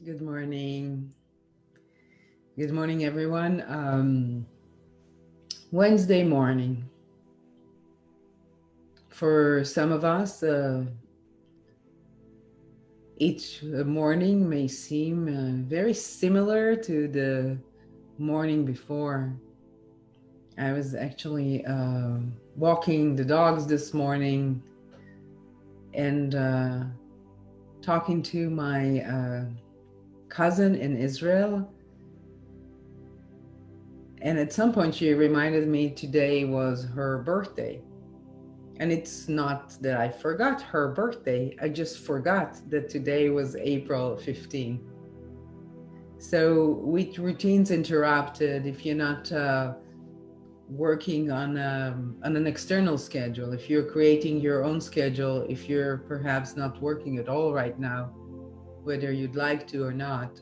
Good morning. Good morning, everyone. Wednesday morning. For some of us, each morning may seem very similar to the morning before. I was actually walking the dogs this morning and talking to my cousin in Israel. And at some point, she reminded me today was her birthday. And it's not that I forgot her birthday, I just forgot that today was April 15th. So, with routines interrupted, if you're not working on an external schedule, if you're creating your own schedule, if you're perhaps not working at all right now, whether you'd like to or not,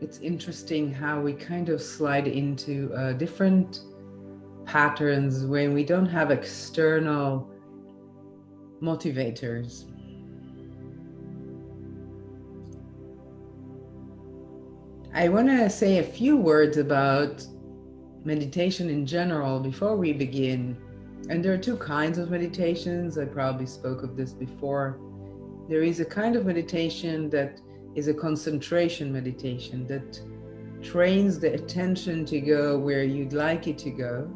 it's interesting how we kind of slide into different patterns when we don't have external motivators. I want to say a few words about meditation in general before we begin. And there are two kinds of meditations. I probably spoke of this before. There is a kind of meditation that is a concentration meditation that trains the attention to go where you'd like it to go.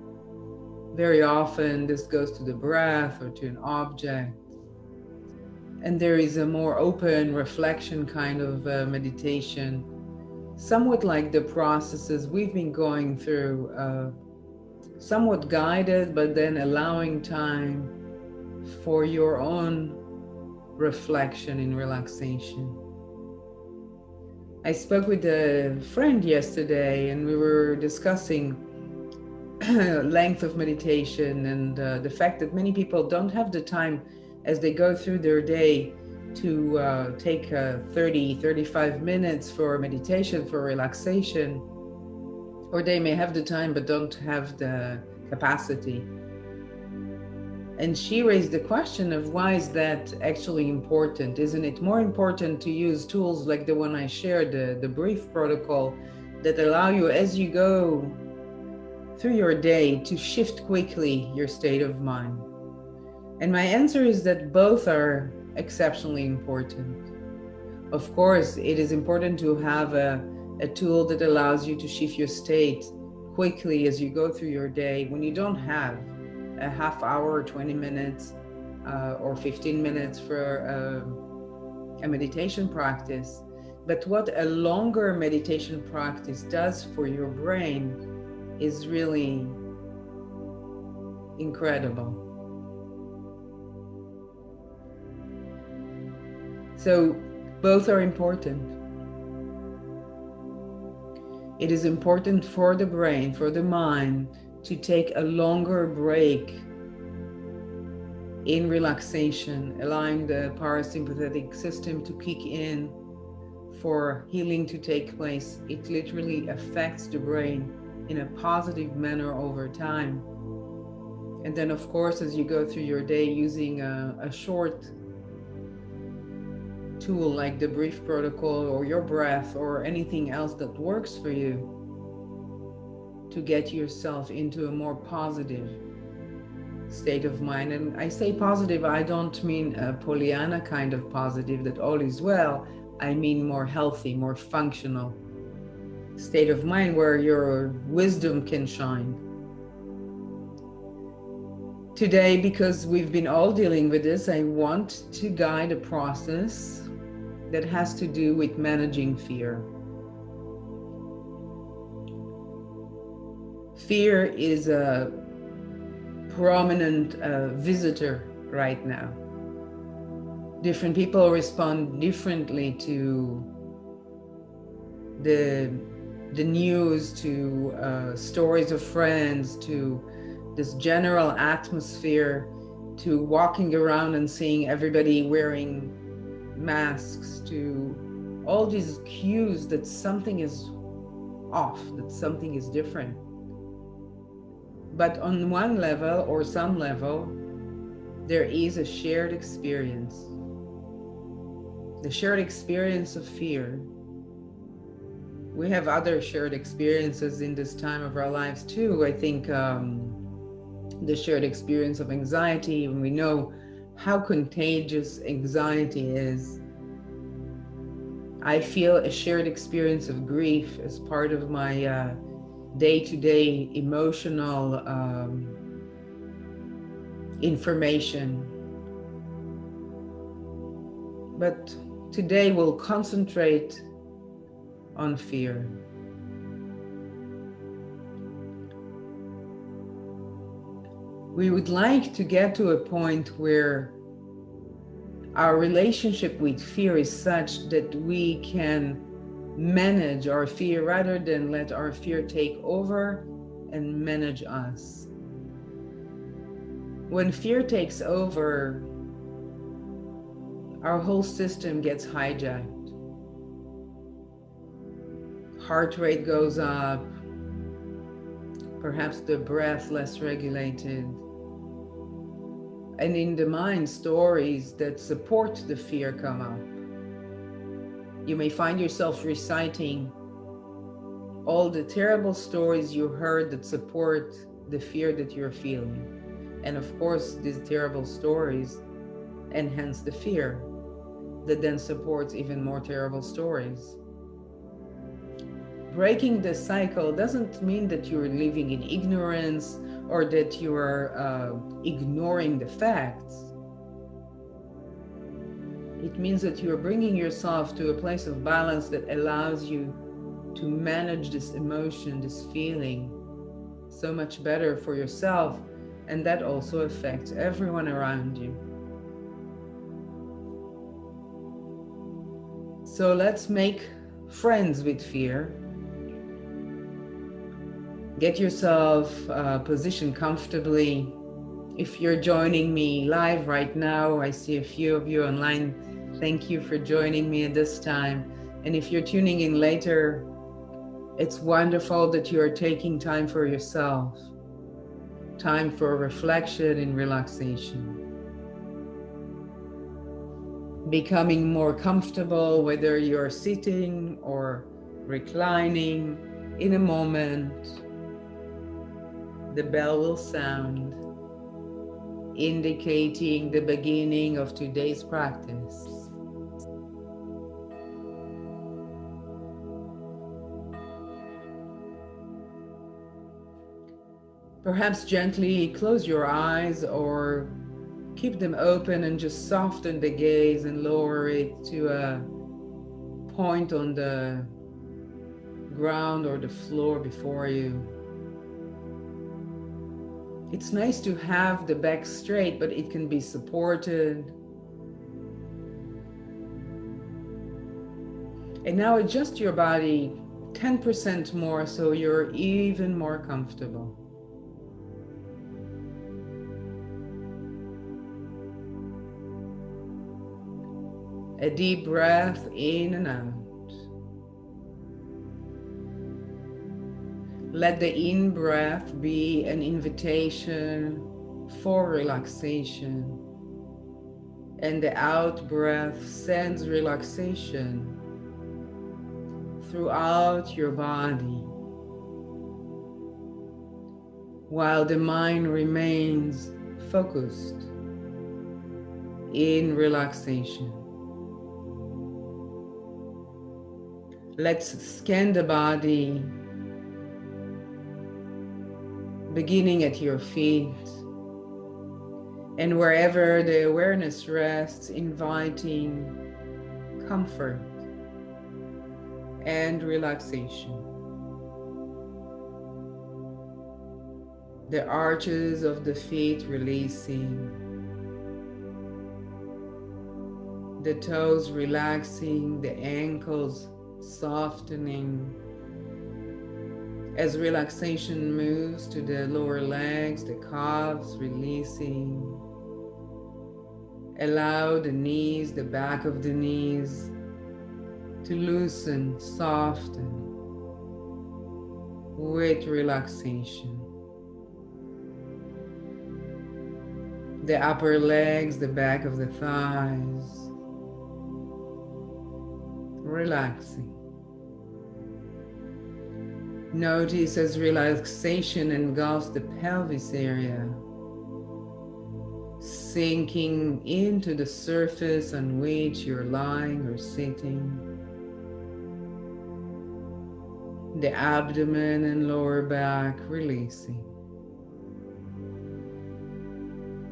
Very often, this goes to the breath or to an object. And there is a more open reflection kind of meditation, somewhat like the processes we've been going through, somewhat guided, but then allowing time for your own reflection and relaxation. I spoke with a friend yesterday and we were discussing length of meditation and the fact that many people don't have the time as they go through their day to take 35 minutes for meditation, for relaxation, or they may have the time but don't have the capacity. And she raised the question of why is that actually important? Isn't it more important to use tools like the one I shared, the brief protocol, that allow you as you go through your day to shift quickly your state of mind? And my answer is that both are exceptionally important. Of course, it is important to have a tool that allows you to shift your state quickly as you go through your day when you don't have a half hour, 20 minutes, or 15 minutes for a meditation practice. But what a longer meditation practice does for your brain is really incredible. So, both are important. It is important for the brain, for the mind, to take a longer break in relaxation, allowing the parasympathetic system to kick in for healing to take place. It literally affects the brain in a positive manner over time. And then, of course, as you go through your day using a short tool like the brief protocol or your breath or anything else that works for you to get yourself into a more positive state of mind. And I say positive, I don't mean a Pollyanna kind of positive that all is well. I mean more healthy, more functional state of mind where your wisdom can shine. Today, because we've been all dealing with this, I want to guide a process that has to do with managing fear. Fear is a prominent visitor right now. Different people respond differently to the news, to stories of friends, to this general atmosphere, to walking around and seeing everybody wearing masks, to all these cues that something is off, that something is different. But on one level or some level, there is a shared experience. the shared experience of fear. We have other shared experiences in this time of our lives too. I think the shared experience of anxiety, and we know how contagious anxiety is. I feel a shared experience of grief as part of my day-to-day emotional information. But today we'll concentrate on fear. We would like to get to a point where our relationship with fear is such that we can manage our fear rather than let our fear take over and manage us. When fear takes over, our whole system gets hijacked. Heart rate goes up, perhaps the breath less regulated. And in the mind, stories that support the fear come up. You may find yourself reciting all the terrible stories you heard that support the fear that you're feeling. And of course, these terrible stories enhance the fear that then supports even more terrible stories. Breaking the cycle doesn't mean that you're living in ignorance or that you are ignoring the facts. It means that you are bringing yourself to a place of balance that allows you to manage this emotion, this feeling, so much better for yourself, and that also affects everyone around you. So let's make friends with fear. Get yourself positioned comfortably. If you're joining me live right now, I see a few of you online. Thank you for joining me at this time. And if you're tuning in later, it's wonderful that you are taking time for yourself, time for reflection and relaxation. Becoming more comfortable, whether you're sitting or reclining. In a moment, the bell will sound, indicating the beginning of today's practice. Perhaps gently close your eyes or keep them open and just soften the gaze and lower it to a point on the ground or the floor before you. It's nice to have the back straight, but it can be supported. And now adjust your body 10% more so you're even more comfortable. A deep breath in and out. Let the in-breath be an invitation for relaxation, and the out-breath sends relaxation throughout your body, while the mind remains focused in relaxation. Let's scan the body, beginning at your feet, and wherever the awareness rests, inviting comfort and relaxation. The arches of the feet releasing, the toes relaxing, the ankles softening. As relaxation moves to the lower legs, the calves releasing. Allow the knees, the back of the knees, to loosen, soften with relaxation. The upper legs, the back of the thighs, relaxing. Notice as relaxation engulfs the pelvis area, sinking into the surface on which you're lying or sitting. The abdomen and lower back releasing.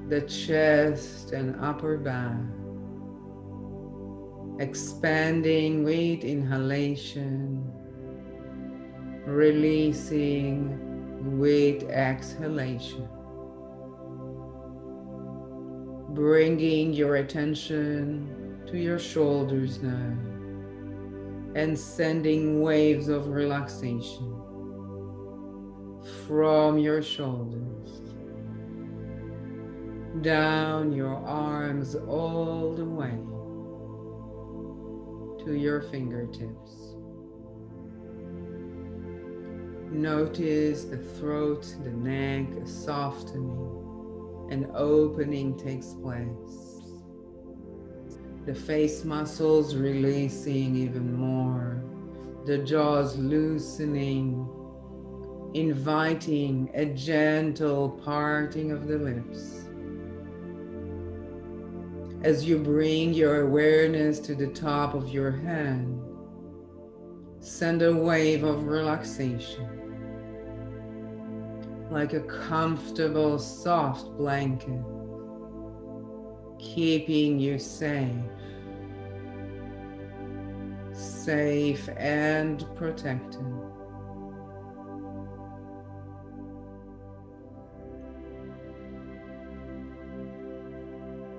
The chest and upper back expanding with inhalation, releasing with exhalation. Bringing your attention to your shoulders now and sending waves of relaxation from your shoulders down your arms all the way to your fingertips. Notice the throat, the neck, a softening and opening takes place. The face muscles releasing even more, the jaws loosening, inviting a gentle parting of the lips. As you bring your awareness to the top of your head, send a wave of relaxation, like a comfortable, soft blanket, keeping you safe and protected.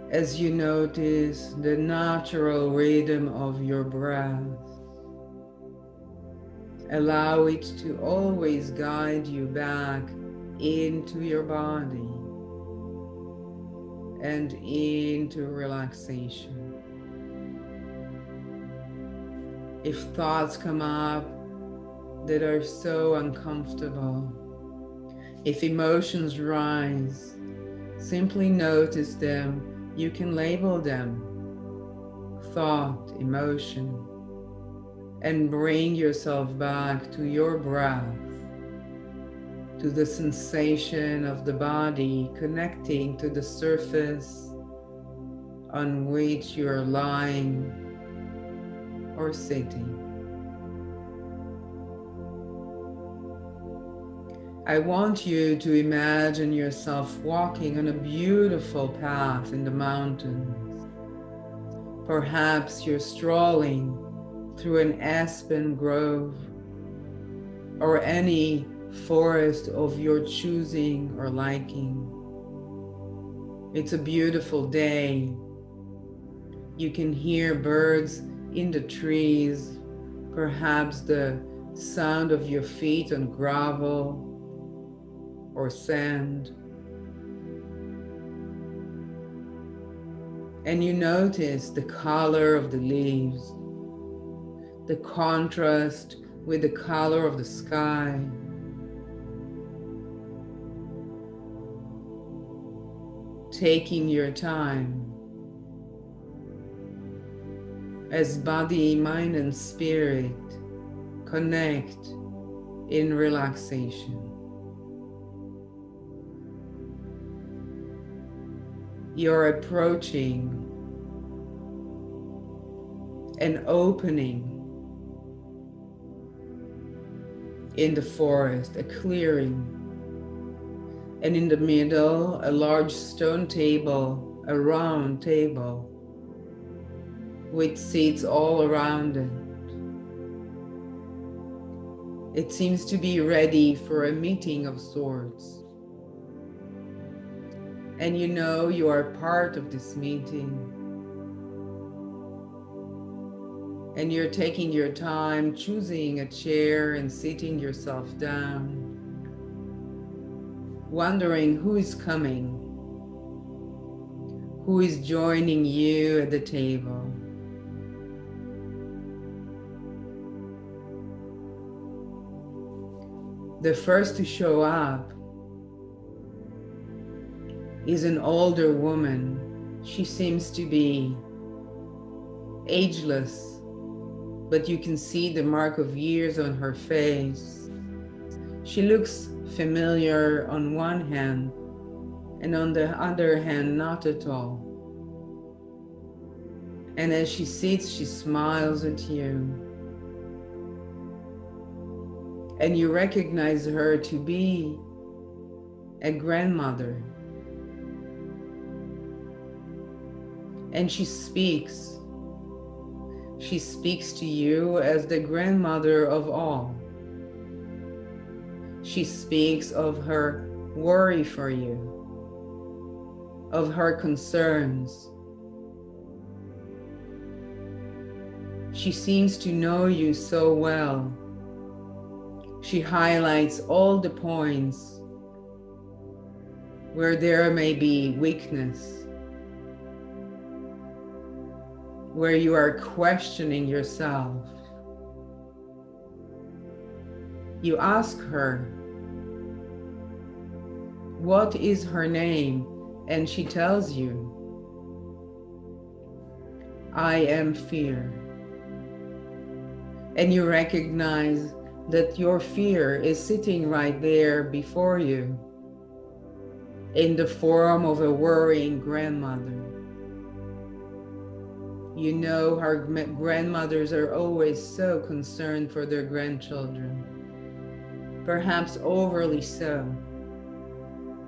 As you notice the natural rhythm of your breath, allow it to always guide you back into your body and into relaxation. If thoughts come up that are so uncomfortable, if emotions rise, simply notice them. You can label them, thought, emotion, and bring yourself back to your breath, to the sensation of the body connecting to the surface on which you are lying or sitting. I want you to imagine yourself walking on a beautiful path in the mountains. Perhaps you're strolling through an aspen grove or any forest of your choosing or liking. It's a beautiful day. You can hear birds in the trees, perhaps the sound of your feet on gravel or sand. And you notice the color of the leaves, the contrast with the color of the sky. Taking your time as body, mind, and spirit connect in relaxation. You're approaching an opening in the forest, a clearing, and in the middle, a large stone table, a round table, with seats all around it. It seems to be ready for a meeting of sorts. And you know you are part of this meeting. And you're taking your time, choosing a chair and sitting yourself down, wondering who is coming, who is joining you at the table. The first to show up is an older woman. She seems to be ageless, but you can see the mark of years on her face. She looks familiar on one hand, and on the other hand, not at all. And as she sits, she smiles at you. And you recognize her to be a grandmother. And she speaks. She speaks to you as the grandmother of all. She speaks of her worry for you, of her concerns. She seems to know you so well. She highlights all the points where there may be weakness, where you are questioning yourself. You ask her, what is her name? And she tells you, I am fear. And you recognize that your fear is sitting right there before you in the form of a worrying grandmother. You know, our grandmothers are always so concerned for their grandchildren, perhaps overly so,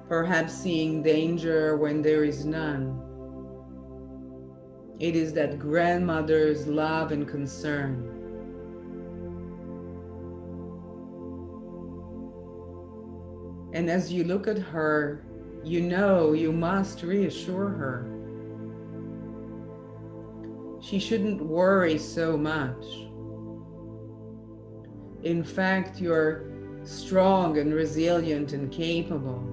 perhaps seeing danger when there is none. It is that grandmother's love and concern. And as you look at her, you know you must reassure her. She shouldn't worry so much. In fact, you're strong and resilient and capable.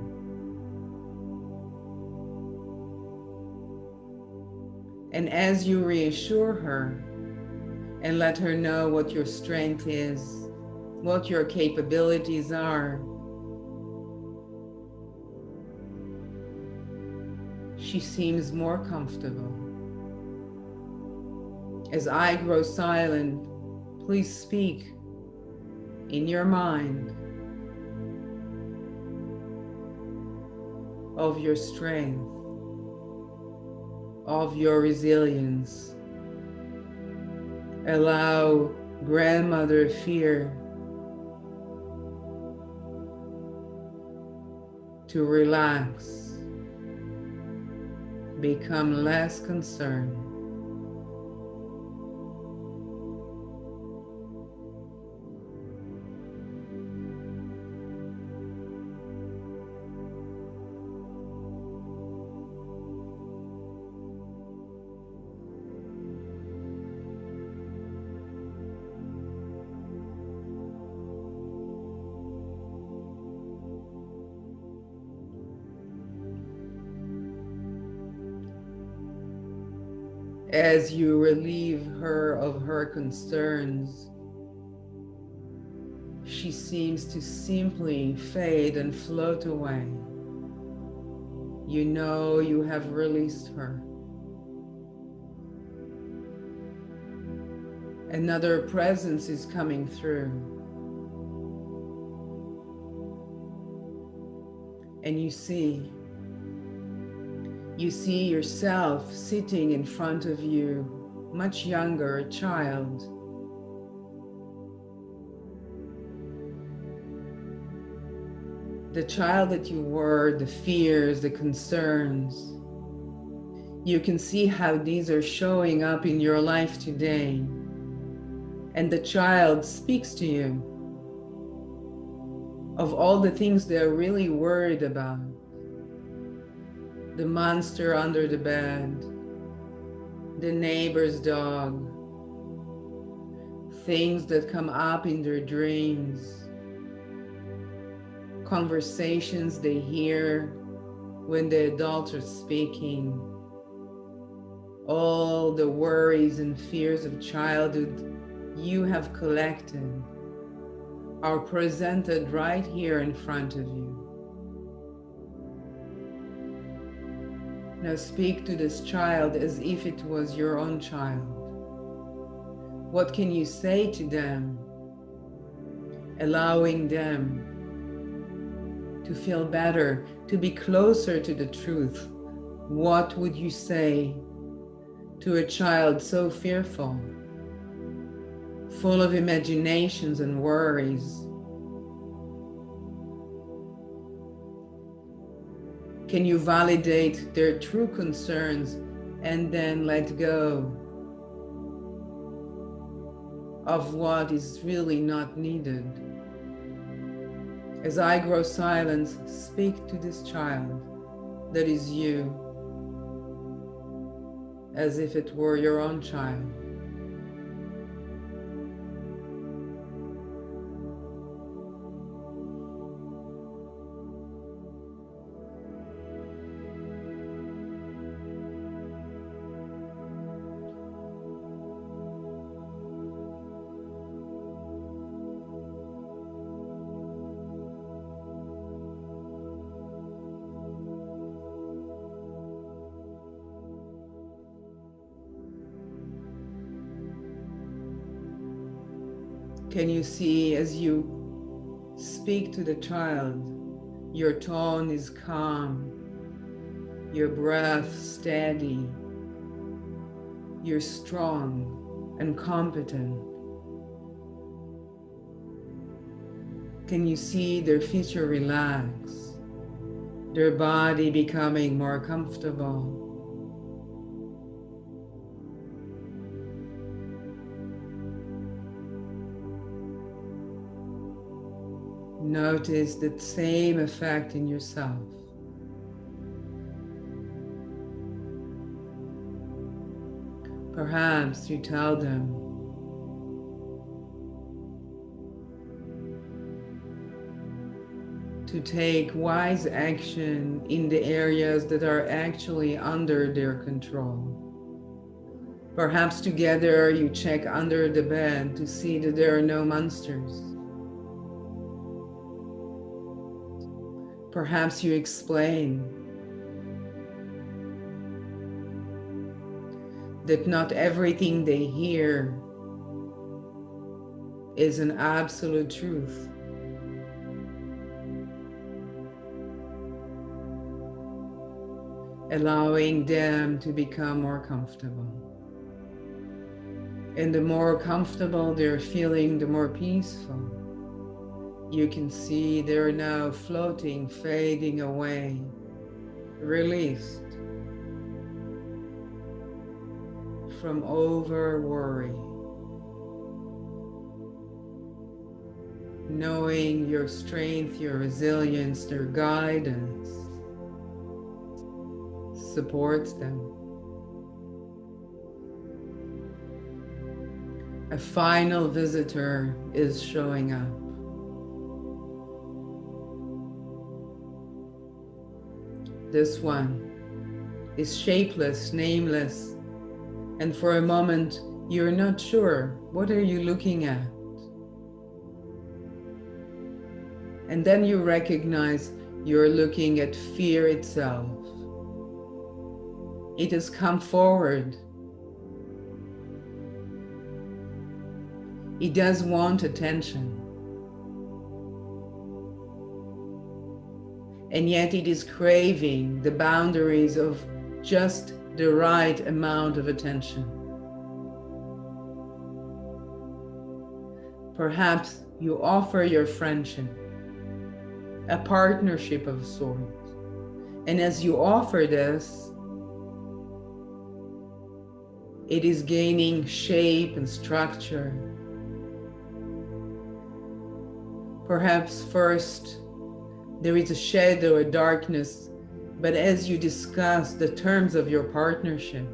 And as you reassure her and let her know what your strength is, what your capabilities are, she seems more comfortable. As I grow silent, please speak in your mind of your strength, of your resilience. Allow grandmother fear to relax. Become less concerned. As you relieve her of her concerns, she seems to simply fade and float away. You know you have released her. Another presence is coming through. And you see yourself sitting in front of you, much younger, a child. The child that you were, the fears, the concerns. You can see how these are showing up in your life today. And the child speaks to you of all the things they're really worried about. The monster under the bed, the neighbor's dog, things that come up in their dreams, conversations they hear when the adults are speaking, all the worries and fears of childhood you have collected are presented right here in front of you. Now speak to this child as if it was your own child. What can you say to them, allowing them to feel better, to be closer to the truth? What would you say to a child so fearful, full of imaginations and worries? Can you validate their true concerns and then let go of what is really not needed? As I grow silent, speak to this child that is you, as if it were your own child. Can you see, as you speak to the child, your tone is calm, your breath steady, you're strong and competent? Can you see their feature relax, their body becoming more comfortable? Notice that same effect in yourself. Perhaps you tell them to take wise action in the areas that are actually under their control. Perhaps together you check under the bed to see that there are no monsters. Perhaps you explain that not everything they hear is an absolute truth. Allowing them to become more comfortable. And the more comfortable they're feeling, the more peaceful. You can see they're now floating, fading away, released from over worry. Knowing your strength, your resilience, their guidance supports them. A final visitor is showing up. This one is shapeless, nameless, and for a moment you're not sure. What are you looking at? And then you recognize you're looking at fear itself. It has come forward. It does want attention. And yet it is craving the boundaries of just the right amount of attention. Perhaps you offer your friendship, a partnership of sorts. And as you offer this, it is gaining shape and structure. Perhaps first there is a shadow, a darkness, but as you discuss the terms of your partnership,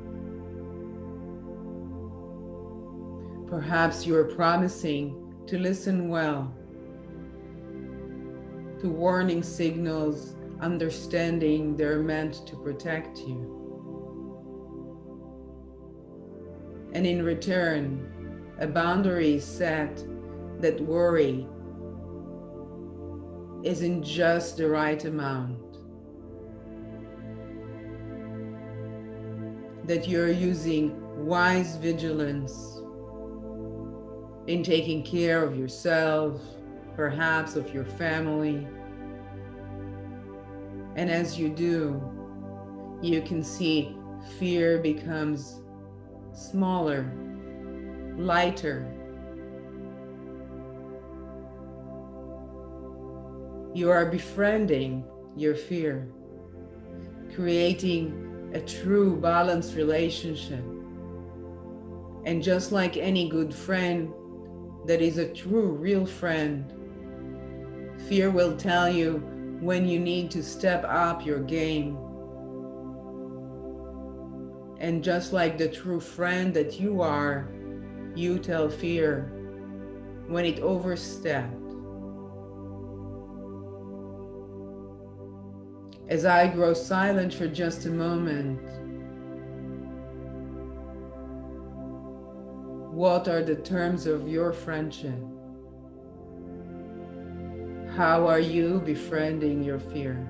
perhaps you are promising to listen well to warning signals, understanding they're meant to protect you. And in return, a boundary is set that worry is in just the right amount. That you're using wise vigilance in taking care of yourself, perhaps of your family. And as you do, you can see fear becomes smaller, lighter. You are befriending your fear, creating a true balanced relationship. And just like any good friend that is a true, real friend, fear will tell you when you need to step up your game. And just like the true friend that you are, you tell fear when it overstepped. As I grow silent for just a moment, what are the terms of your friendship? How are you befriending your fear?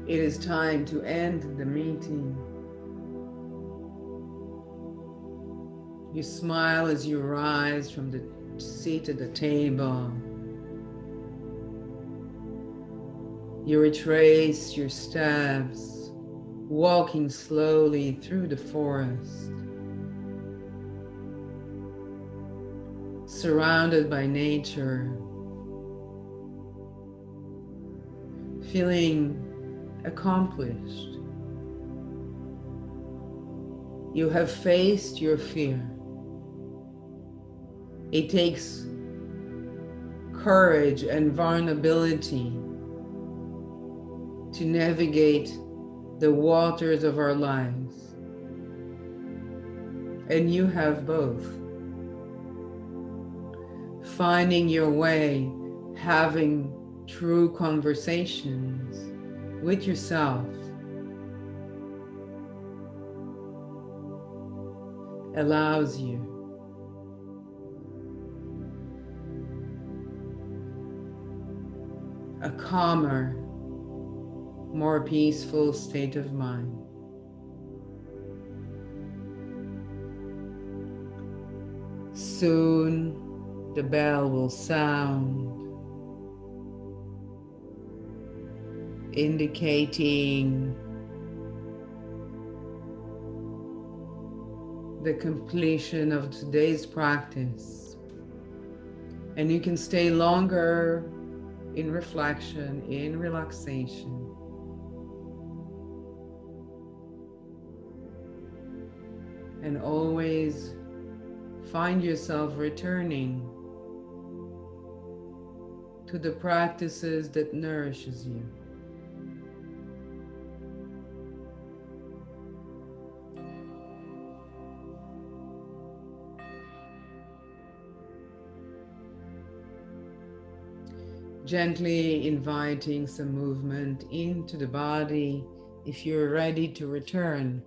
It is time to end the meeting. You smile as you rise from the seat at the table. You retrace your steps, walking slowly through the forest, surrounded by nature, feeling accomplished. You have faced your fear. It takes courage and vulnerability to navigate the waters of our lives. And you have both. Finding your way, having true conversations with yourself allows you a calmer, more peaceful state of mind. Soon the bell will sound, indicating the completion of today's practice. And you can stay longer in reflection, in relaxation. And always find yourself returning to the practices that nourishes you. Gently inviting some movement into the body if you're ready to return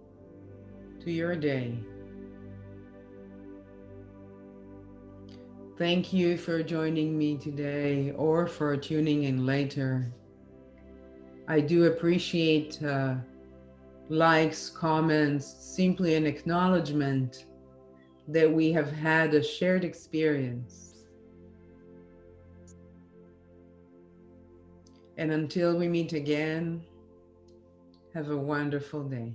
to your day. Thank you for joining me today or for tuning in later. I do appreciate likes, comments, simply an acknowledgement that we have had a shared experience. And until we meet again, have a wonderful day.